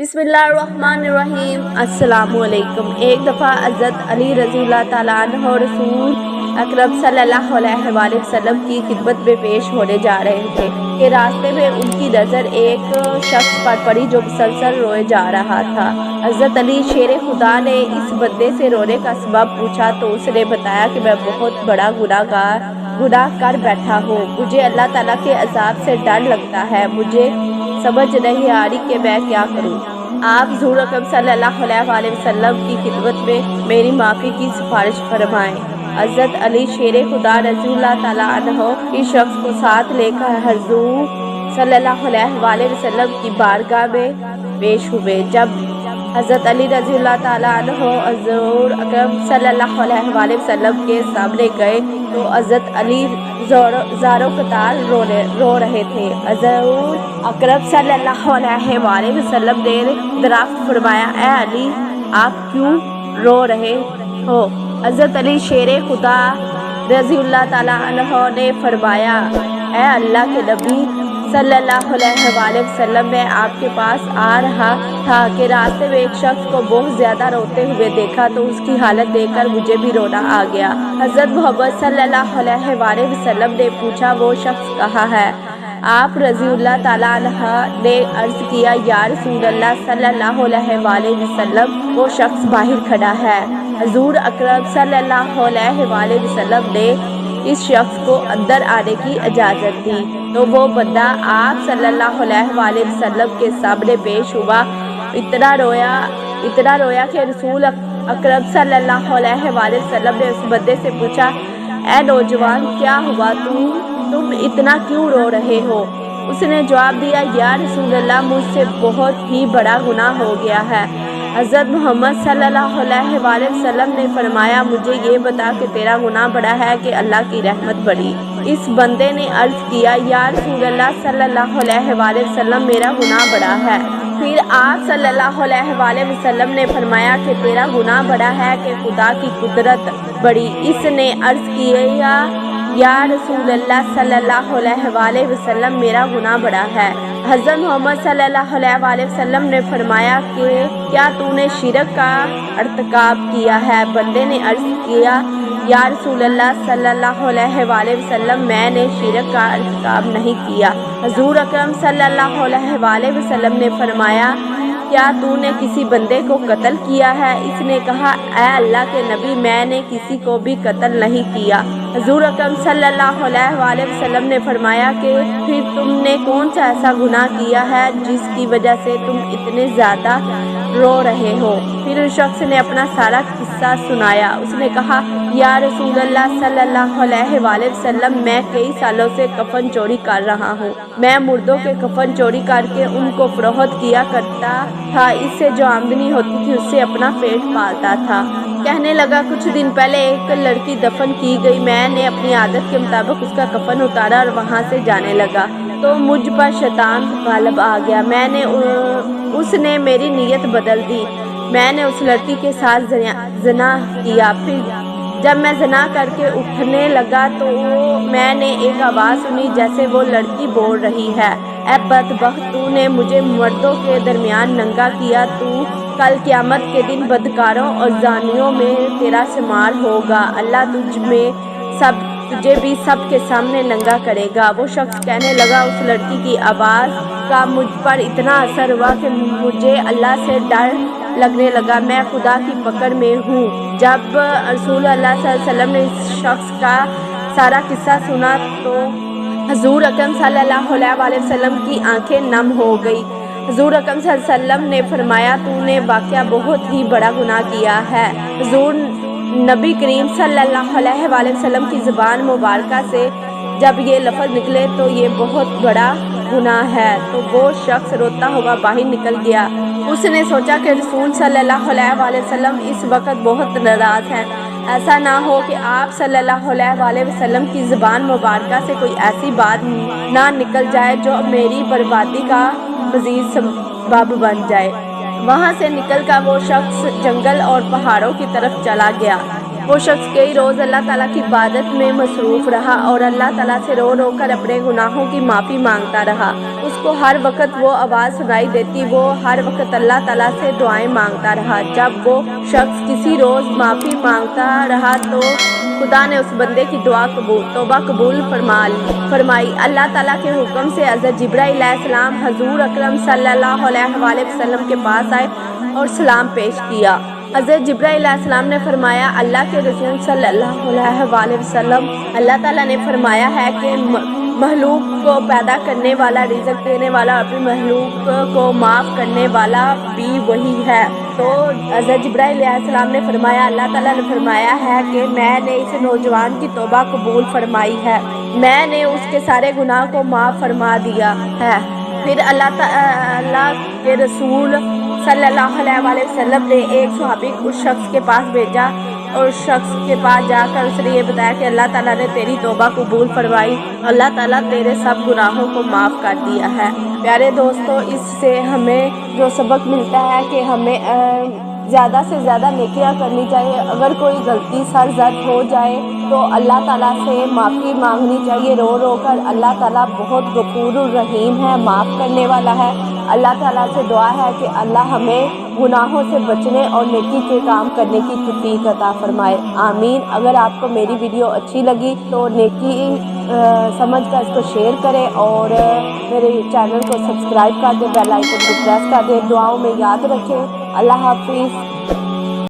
बिस्मिल्लाहिर्रहमानिर्रहीम। अस्सलामुअलैकुम। एक दफ़ा हज़रत अली रज़ी अल्लाह ताला अन्हु रसूल अकरम सल्लल्लाहु अलैहि वसल्लम की खिदमत में पेश होने जा रहे थे कि रास्ते में उनकी नज़र एक शख्स पर पड़ी जो मुसलसल रोए जा रहा था। हज़रत अली शेर खुदा ने इस बंदे से रोने का सबब पूछा तो उसने बताया कि मैं बहुत बड़ा गुनाह कर बैठा हूँ, मुझे अल्लाह ताला के अज़ाब से डर लगता है, मुझे समझ नहीं आ रही कि मैं क्या करूँ। आप हुज़ूर अकरम सल्लल्लाहु अलैहि वसल्लम की खिदमत में मेरी माफ़ी की सिफारिश फरमाएं। हज़रत अली शेर खुदा रज़ी अल्लाह ताला अन्हु इस शख्स को साथ लेकर हुज़ूर सल्लल्लाहु अलैहि वसल्लम की बारगाह में पेश हुए। जब हज़रत अली रज़ी अल्लाह ताला अन्हु हुज़ूर अकरम सल्लल्लाहु अलैहि वसल्लम के सामने गए तो हज़रत अली ज़ारो कतार रो रहे थे। हुज़ूर अकरम सल्लल्लाहु अलैहि वसल्लम ने दराफ्त फरमाया, ऐ अली, आप क्यों रो रहे हो? हज़रत अली शेर खुदा रज़ी अल्लाह ताला अन्हु ने फरमाया, ऐ अल्लाह के नबी सल्लल्लाहु अलैहि वसल्लम, मैं आपके पास आ रहा था कि रास्ते में एक शख्स को बहुत ज़्यादा रोते हुए देखा तो उसकी हालत देखकर मुझे भी रोना आ गया। हज़रत मोहम्मद सल्लल्लाहु अलैहि वसल्लम ने पूछा, वो शख्स कहाँ है? आप रज़ी अल्लाह ताला अन्हा ने अर्ज़ किया, या रसूल अल्लाह सल्लल्लाहु अलैहि वसल्लम, वो शख्स बाहर खड़ा है। हुज़ूर अकरम सल्लल्लाहु अलैहि वसल्लम ने इस शख्स को अंदर आने की इजाज़त दी तो वो बंदा आप सल्लल्लाहु अलैहि वसल्लम के सामने पेश हुआ। इतना रोया कि रसूल अकरम सल्लल्लाहु अलैहि वसल्लम ने उस बंदे से पूछा, ऐ नौजवान, क्या हुआ, तुम इतना क्यों रो रहे हो? उसने जवाब दिया, या रसूल अल्लाह, मुझसे बहुत ही बड़ा गुनाह हो गया है। हज़रत मोहम्मद सल्लल्लाहु अलैहि वसल्लम ने फरमाया, मुझे ये बता कि तेरा गुनाह बड़ा है कि अल्लाह की रहमत बड़ी? इस बंदे ने अर्ज़ किया, या रसूल अल्लाह सल्लल्लाहु अलैहि वसल्लम, मेरा गुनाह बड़ा है। फिर आप सल्लल्लाहु अलैहि वसल्लम ने फरमाया कि तेरा गुनाह बड़ा है कि खुदा की कुदरत बड़ी? इसने अर्ज़ किया, या रसूल अल्लाह सल्लल्लाहु अलैहि वसल्लम, मेरा गुनाह बड़ा है। हज़रत मोहम्मद सल्लल्लाहु अलैहि वसल्लम ने फरमाया कि क्या तूने शिरक का अर्तकाब किया है? बंदे ने अर्ज़ किया, या रसूल अल्लाह सल्लल्लाहु अलैहि वसल्लम, मैंने शिरक का अर्तकाब नहीं किया। हुज़ूर अकरम सल्लल्लाहु अलैहि वसल्लम ने फरमाया, क्या तूने किसी बंदे को कत्ल किया है? इसने कहा, ऐ अल्लाह के नबी, मैंने किसी को भी कत्ल नहीं किया। हुज़ूर अकरम सल्लल्लाहु अलैहि वसल्लम ने फरमाया कि फिर तुमने कौन सा ऐसा गुनाह किया है जिसकी वजह से तुम इतने ज़्यादा रो रहे हो? फिर उस शख्स ने अपना सारा किस्सा सुनाया। उसने कहा, या रसूल अल्लाह सल्लल्लाहु अलैहि वसल्लम, मैं कई सालों से कफन चोरी कर रहा हूँ। मैं मुर्दों के कफन चोरी करके उनको फरोख्त किया करता था, इससे जो आमदनी होती थी उससे अपना पेट पालता था। कहने लगा, कुछ दिन पहले एक लड़की दफन की गई, मैंने अपनी आदत के मुताबिक उसका कफन उतारा और वहाँ से जाने लगा तो मुझ पर शैतान गालिब आ गया। उसने मेरी नीयत बदल दी। मैंने उस लड़की के साथ ज़िना किया। फिर जब मैं ज़िना करके उठने लगा तो मैंने एक आवाज़ सुनी जैसे वो लड़की बोल रही है, ऐ बदबख्त, तूने मुझे मर्दों के दरमियान नंगा किया, तू कल क़यामत के दिन बदकारों और जानियों में तेरा शुमार होगा। अल्लाह तुझे भी सब के सामने नंगा करेगा। वो शख्स कहने लगा, उस लड़की की आवाज़ का मुझ पर इतना असर हुआ कि मुझे अल्लाह से डर लगने लगा। मैं खुदा की पकड़ में हूँ। जब रसूल अल्लाह सल्लल्लाहु अलैहि वसल्लम ने इस शख्स का सारा किस्सा सुना तो हुज़ूर अकरम सल्लल्लाहु अलैहि वसल्लम की आंखें नम हो गई। हुज़ूर अकरम सल्लल्लाहु अलैहि वसल्लम ने फरमाया, तूने वाक़या बहुत ही बड़ा गुनाह किया है। हुज़ूर नबी करीम सल्लल्लाहु अलैहि वसल्लम की ज़ुबान मुबारका से जब ये लफ्ज़ निकले तो ये बहुत बड़ा गुनाह है, तो वो शख्स रोता हुआ बाहर निकल गया। उसने सोचा कि रसूल सल्लल्लाहु अलैहि वसल्लम इस वक्त बहुत नाराज़ हैं। ऐसा ना हो कि आप सल्लल्लाहु अलैहि वसल्लम की ज़ुबान मुबारका से कोई ऐसी बात ना निकल जाए जो मेरी बर्बादी का मज़ीद सबब बन जाए। वहाँ से निकलकर वो शख्स जंगल और पहाड़ों की तरफ चला गया। وہ شخص کئی روز اللہ تعالیٰ کی عبادت میں مصروف رہا اور اللہ تعالیٰ سے رو رو کر اپنے گناہوں کی معافی مانگتا رہا۔ اس کو ہر وقت وہ آواز سنائی دیتی، وہ ہر وقت اللہ تعالیٰ سے دعائیں مانگتا رہا۔ جب وہ شخص کسی روز معافی مانگتا رہا تو خدا نے اس بندے کی توبہ قبول فرمائی۔ اللہ تعالیٰ کے حکم سے حضرت جبرائیل علیہ السلام حضور اکرم صلی اللہ علیہ وآلہ وسلم کے پاس آئے اور سلام پیش کیا۔ حضرت جبرائیل علیہ السلام نے فرمایا، اللہ کے رسول صلی اللہ علیہ وآلہ وسلم، اللہ تعالیٰ نے فرمایا ہے کہ مخلوق کو پیدا کرنے والا، رزق دینے والا، اپنی مخلوق کو معاف کرنے والا بھی وہی ہے۔ تو حضرت جبرائیل علیہ السلام نے فرمایا، اللہ تعالیٰ نے فرمایا ہے کہ میں نے اس نوجوان کی توبہ قبول فرمائی ہے، میں نے اس کے سارے گناہ کو معاف فرما دیا ہے۔ پھر اللہ کے رسول صلی اللہ علیہ وآلہ وسلم نے ایک صحابی کو اس شخص کے پاس بھیجا اور اس شخص کے پاس جا کر اس نے یہ بتایا کہ اللہ تعالیٰ نے تیری توبہ قبول فرمائی، اللہ تعالیٰ تیرے سب گناہوں کو معاف کر دیا ہے۔ پیارے دوستو، اس سے ہمیں جو سبق ملتا ہے کہ ہمیں زیادہ سے زیادہ نیکیاں کرنی چاہیے۔ اگر کوئی غلطی سرزد ہو جائے تو اللہ تعالیٰ سے معافی مانگنی چاہیے رو رو کر۔ اللہ تعالیٰ بہت غفور الرحیم ہے، معاف کرنے والا ہے۔ اللہ تعالیٰ سے دعا ہے کہ اللہ ہمیں گناہوں سے بچنے اور نیکی کے کام کرنے کی توفیق عطا فرمائے، آمین۔ اگر آپ کو میری ویڈیو اچھی لگی تو نیکی سمجھ کر اس کو شیئر کریں اور میرے چینل کو سبسکرائب کر دیں، بیل آئیکن کو پریس کر دیں، دعاؤں میں یاد رکھیں۔ اللہ حافظ۔